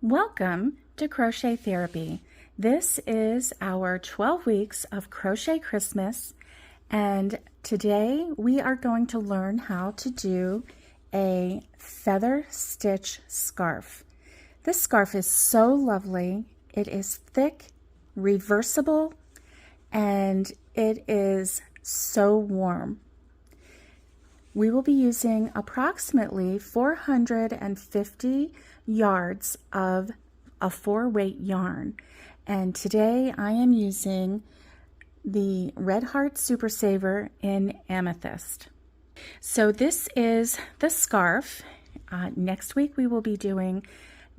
Welcome to Crochet Therapy. This is our 12 weeks of Crochet Christmas, and today we are going to learn how to do a feather stitch scarf. This scarf is so lovely. It is thick, reversible, and it is so warm. We will be using approximately 450 yards of a 4-weight yarn, and today I am using the Red Heart Super Saver in Amethyst. So this is the scarf. Next week we will be doing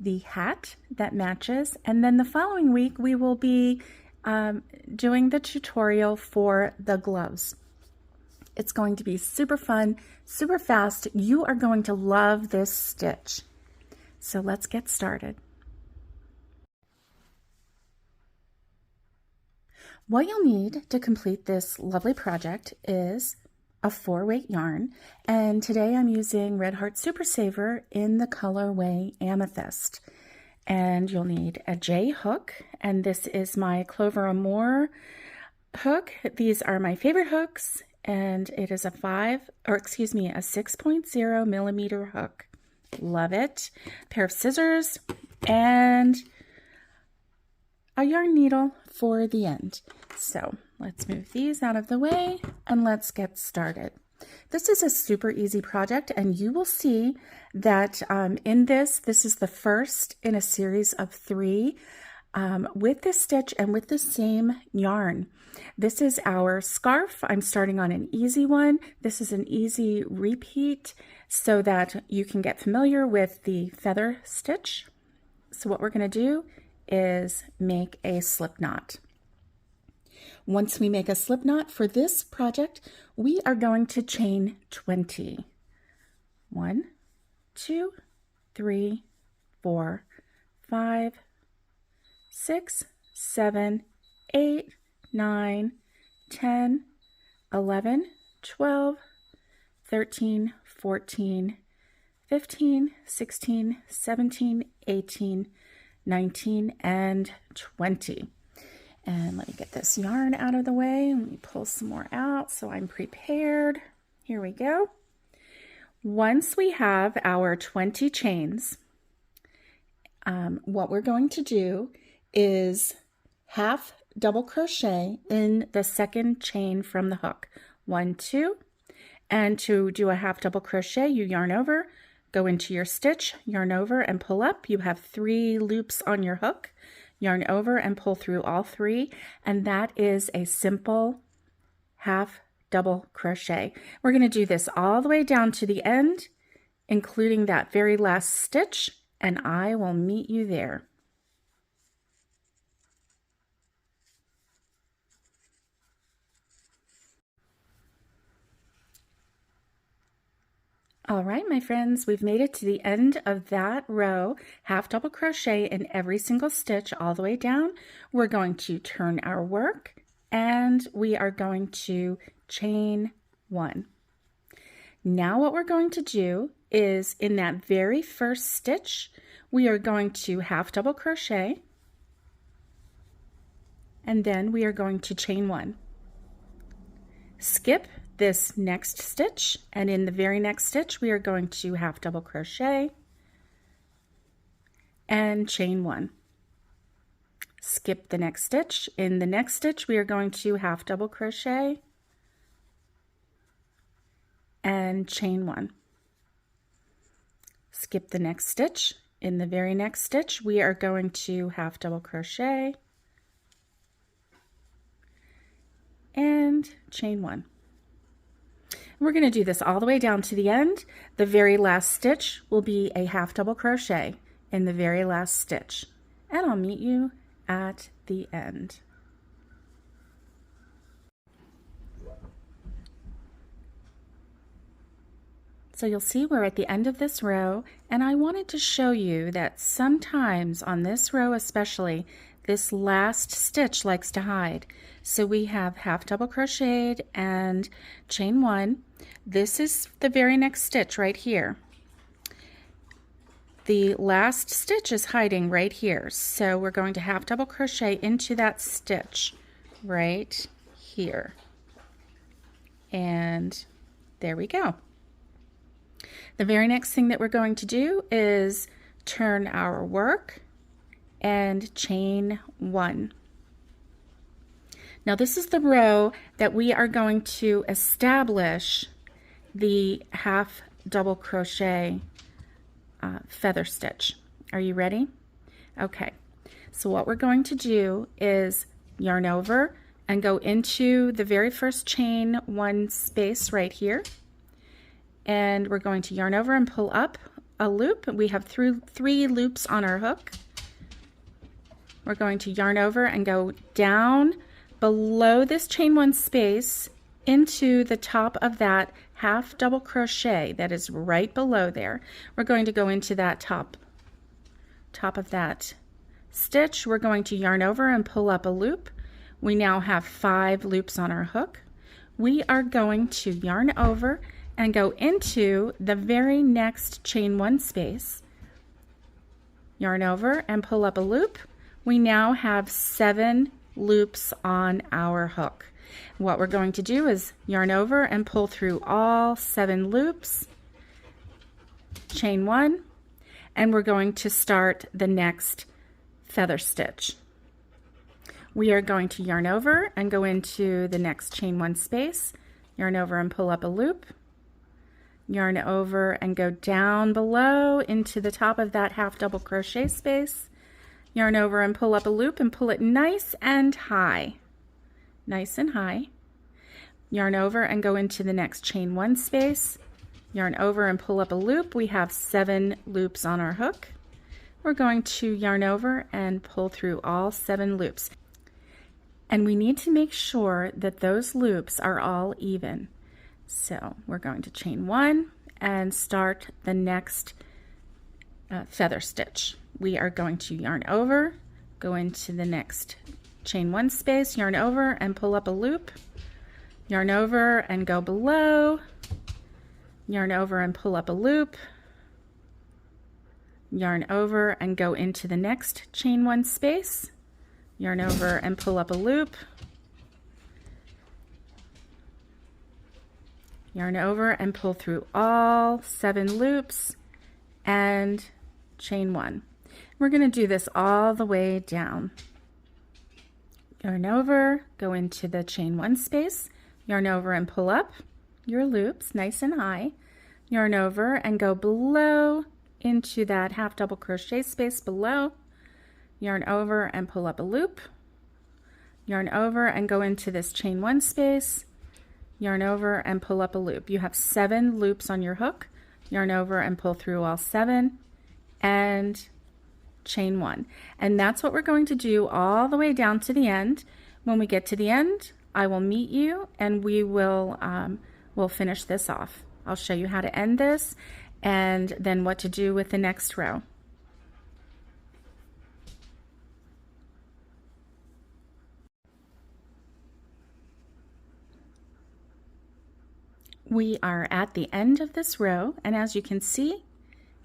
the hat that matches, and then the following week we will be doing the tutorial for the gloves. It's going to be super fun, super fast. You are going to love this stitch. So let's get started. What you'll need to complete this lovely project is a 4-weight yarn, and today I'm using Red Heart Super Saver in the colorway Amethyst. And you'll need a J hook, and this is my Clover Amour hook. These are my favorite hooks, and it is a 6.0 millimeter hook. Love it. A pair of scissors and a yarn needle for the end. So let's move these out of the way and let's get started. This is a super easy project, and you will see that in this is the first in a series of 3 with this stitch and with the same yarn. This is our scarf. I'm starting on an easy one. This is an easy repeat so that you can get familiar with the feather stitch. So what we're going to do is make a slip knot. Once we make a slip knot for this project, we are going to chain 20. 1, 2, 3, 4, 5, 6, 7, 8, 9, 10, 11, 12, 13, 14, 15, 16, 17, 18, 19, and 20. And let me get this yarn out of the way. Let me pull some more out so I'm prepared. Here we go. Once we have our 20 chains, what we're going to do is half double crochet in the second chain from the hook. 1, 2, and to do a half double crochet, you yarn over, go into your stitch, yarn over and pull up. You have 3 loops on your hook. Yarn over and pull through all 3, and that is a simple half double crochet. We're going to do this all the way down to the end, including that very last stitch, and I will meet you there. All right, my friends, we've made it to the end of that row. Half double crochet in every single stitch all the way down. We're going to turn our work and we are going to chain 1. Now what we're going to do is in that very first stitch, we are going to half double crochet, and then we are going to chain 1. Skip this next stitch, and in the very next stitch we are going to half double crochet and chain 1. Skip the next stitch. In the next stitch we are going to half double crochet and chain 1. Skip the next stitch. In the very next stitch we are going to half double crochet and chain 1. We're going to do this all the way down to the end. The very last stitch will be a half double crochet in the very last stitch, and I'll meet you at the end. So you'll see we're at the end of this row, and I wanted to show you that sometimes on this row especially, this last stitch likes to hide. So we have half double crocheted and chain 1. This is the very next stitch right here. the last stitch is hiding right here. So we're going to half double crochet into that stitch right here. And there we go. The very next thing that we're going to do is turn our work and chain 1. Now this is the row that we are going to establish the half double crochet feather stitch. Are you ready? Okay, so what we're going to do is yarn over and go into the very first chain 1 space right here, and we're going to yarn over and pull up a loop. We have 3 loops on our hook. We're going to yarn over and go down below this chain 1 space into the top of that half double crochet that is right below there. We're going to go into that top of that stitch. We're going to yarn over and pull up a loop. We now have 5 loops on our hook. We are going to yarn over and go into the very next chain 1 space, yarn over and pull up a loop. We now have 7 loops on our hook. What we're going to do is yarn over and pull through all 7 loops, chain 1, and we're going to start the next feather stitch. We are going to yarn over and go into the next chain 1 space, yarn over and pull up a loop, yarn over and go down below into the top of that half double crochet space, yarn over and pull up a loop and pull it nice and high. Nice and high. Yarn over and go into the next chain 1 space, yarn over and pull up a loop. We have 7 loops on our hook. We're going to yarn over and pull through all 7 loops. And we need to make sure that those loops are all even. So we're going to chain 1 and start the next feather stitch. We are going to yarn over, go into the next chain 1 space, yarn over and pull up a loop, yarn over and go below, yarn over and pull up a loop, yarn over and go into the next chain 1 space, yarn over and pull up a loop, yarn over and pull through all 7 loops and chain 1. We're going to do this all the way down. Yarn over, go into the chain 1 space, yarn over and pull up your loops nice and high, yarn over and go below into that half double crochet space below, yarn over and pull up a loop, yarn over and go into this chain 1 space, yarn over and pull up a loop. You have 7 loops on your hook, yarn over and pull through all 7 and chain 1. And that's what we're going to do all the way down to the end. When we get to the end, I will meet you and we will we'll finish this off. I'll show you how to end this and then what to do with the next row. We are at the end of this row, and as you can see,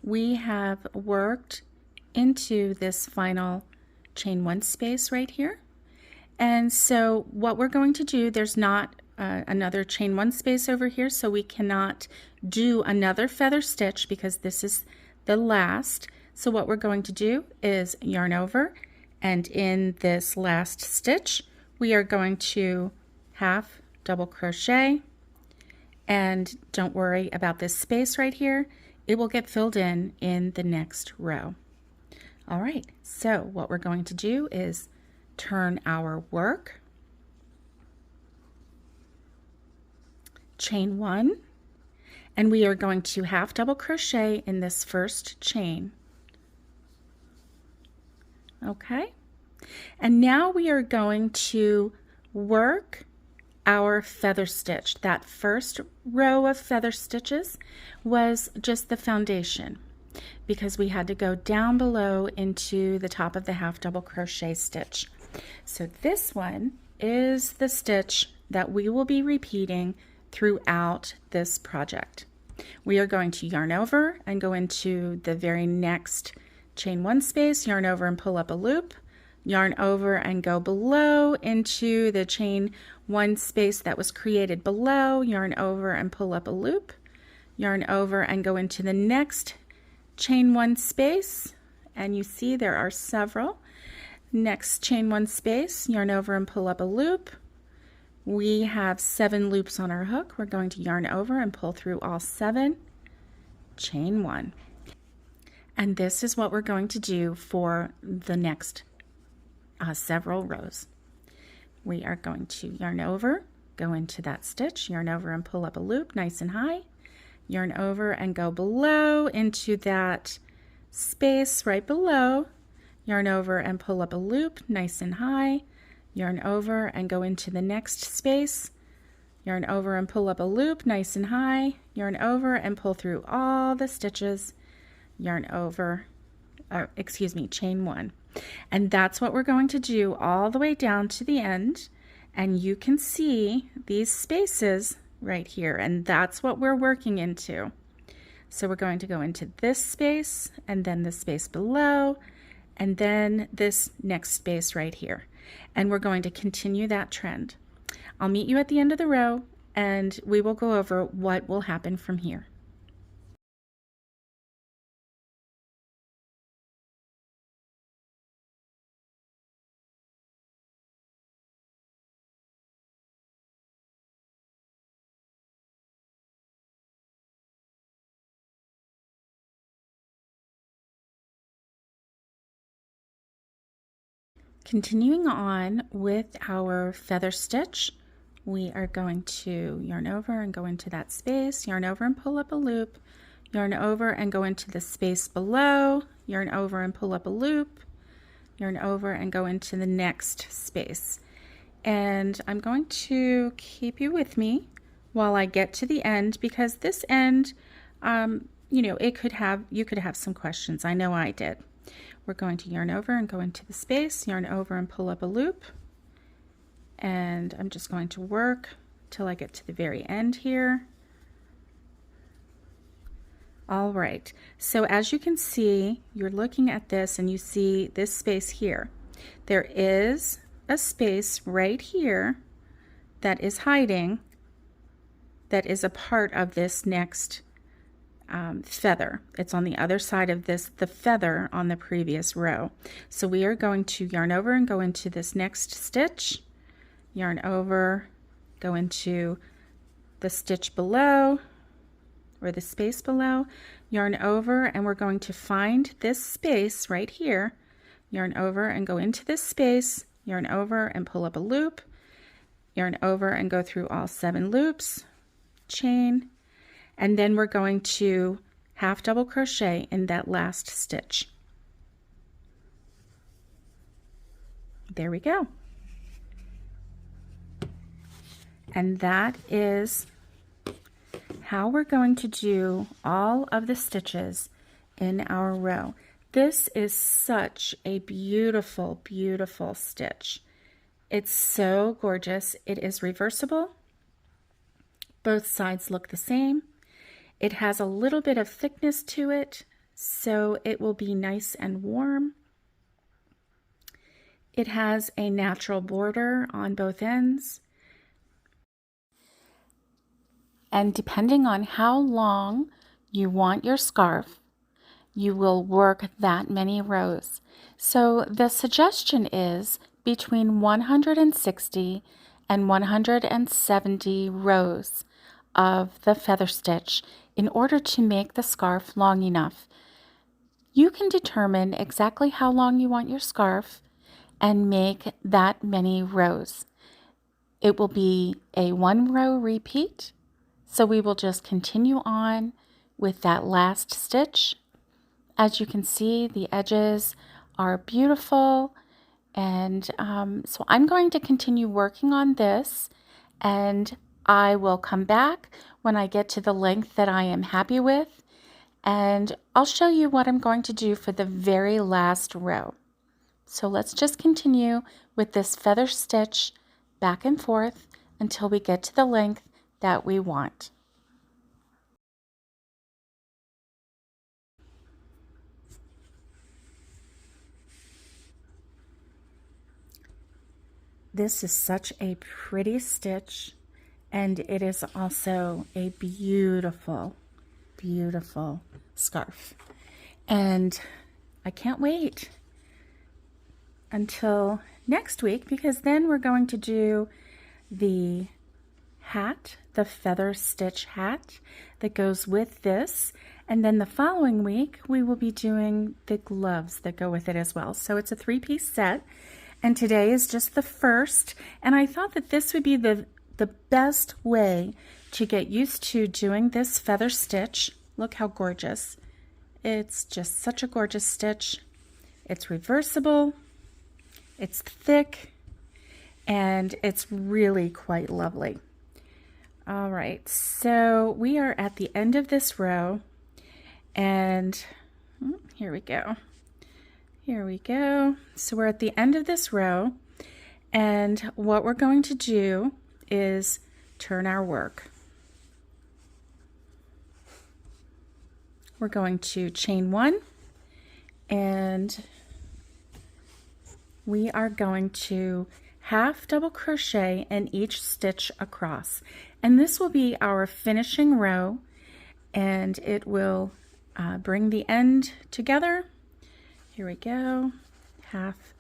we have worked into this final chain 1 space right here. And so what we're going to do, there's not another chain 1 space over here, so we cannot do another feather stitch because this is the last. So what we're going to do is yarn over, and in this last stitch we are going to half double crochet, and don't worry about this space right here, it will get filled in the next row. All right, so what we're going to do is turn our work, chain 1, and we are going to half double crochet in this first chain. Okay, and now we are going to work our feather stitch. That first row of feather stitches was just the foundation, because we had to go down below into the top of the half double crochet stitch. So this one is the stitch that we will be repeating throughout this project. We are going to yarn over and go into the very next chain 1 space, yarn over and pull up a loop, yarn over and go below into the chain 1 space that was created below, yarn over and pull up a loop, yarn over and go into the next chain 1 space, and you see there are several. Next chain 1 space, yarn over and pull up a loop. We have 7 loops on our hook. We're going to yarn over and pull through all 7, chain 1. And this is what we're going to do for the next several rows. We are going to yarn over, go into that stitch, yarn over and pull up a loop nice and high, yarn over and go below into that space right below, yarn over and pull up a loop nice and high, yarn over and go into the next space, yarn over and pull up a loop nice and high, yarn over and pull through all the stitches, yarn over, chain 1. And that's what we're going to do all the way down to the end. And you can see these spaces right here, and that's what we're working into. So we're going to go into this space, and then the space below, and then this next space right here. And we're going to continue that trend. I'll meet you at the end of the row, and we will go over what will happen from here. Continuing on with our feather stitch, we are going to yarn over and go into that space, yarn over and pull up a loop, yarn over and go into the space below, yarn over and pull up a loop, yarn over and go into the next space. And I'm going to keep you with me while I get to the end, because this end, you could have some questions. I know I did. We're going to yarn over and go into the space, yarn over and pull up a loop. And I'm just going to work till I get to the very end here. All right, so as you can see, you're looking at this and you see this space here. There is a space right here that is hiding, that is a part of this next feather. It's on the other side of the feather on the previous row. So we are going to yarn over and go into this next stitch, yarn over, go into the stitch below, or the space below, yarn over, and we're going to find this space right here, yarn over and go into this space, yarn over and pull up a loop, yarn over and go through all 7 loops, chain, and then we're going to half double crochet in that last stitch. There we go. And that is how we're going to do all of the stitches in our row. This is such a beautiful, beautiful stitch. It's so gorgeous. It is reversible. Both sides look the same. It has a little bit of thickness to it, so it will be nice and warm. It has a natural border on both ends. And depending on how long you want your scarf, you will work that many rows. So the suggestion is between 160 and 170 rows of the feather stitch in order to make the scarf long enough. You can determine exactly how long you want your scarf and make that many rows. It will be a 1-row repeat, so we will just continue on with that last stitch. As you can see, the edges are beautiful, and so I'm going to continue working on this, and I will come back when I get to the length that I am happy with, and I'll show you what I'm going to do for the very last row. So let's just continue with this feather stitch back and forth until we get to the length that we want. This is such a pretty stitch, and it is also a beautiful, beautiful scarf. And I can't wait until next week, because then we're going to do the hat, the feather stitch hat that goes with this. And then the following week, we will be doing the gloves that go with it as well. So it's a 3-piece set. And today is just the first. And I thought that this would be the best way to get used to doing this feather stitch. Look how gorgeous. It's just such a gorgeous stitch. It's reversible. It's thick. And it's really quite lovely. All right, so we are at the end of this row, and here we go. Here we go. So we're at the end of this row, and what we're going to do is turn our work. We're going to chain 1, and we are going to half double crochet in each stitch across, and this will be our finishing row, and it will bring the end together. Here we go, half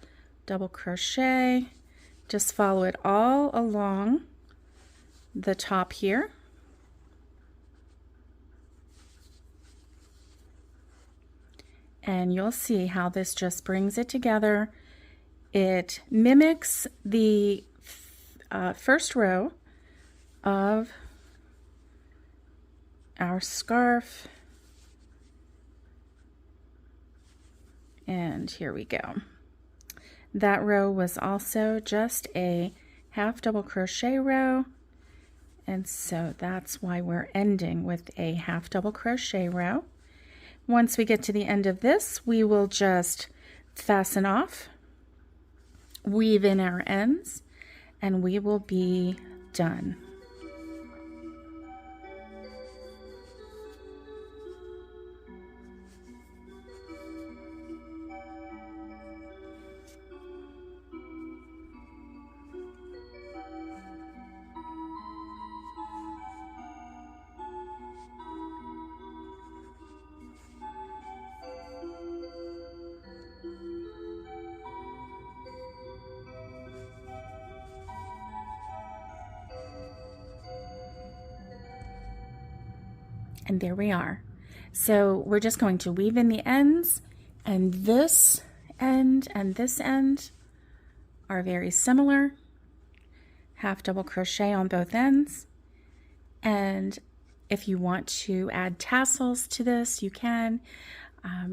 double crochet, just follow it all along the top here, and you'll see how this just brings it together. It mimics the first row of our scarf. And here we go. That row was also just a half double crochet row. And so that's why we're ending with a half double crochet row. Once we get to the end of this, we will just fasten off, weave in our ends, and we will be done. And there we are. So we're just going to weave in the ends, and this end and this end are very similar. Half double crochet on both ends. And if you want to add tassels to this, you can.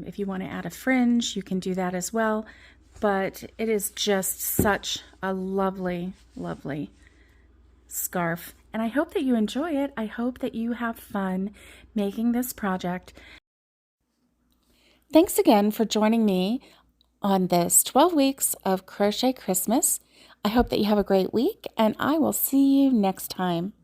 If you want to add a fringe, you can do that as well. But it is just such a lovely, lovely scarf. And I hope that you enjoy it. I hope that you have fun making this project. Thanks again for joining me on this 12 weeks of Crochet Christmas. I hope that you have a great week, and I will see you next time.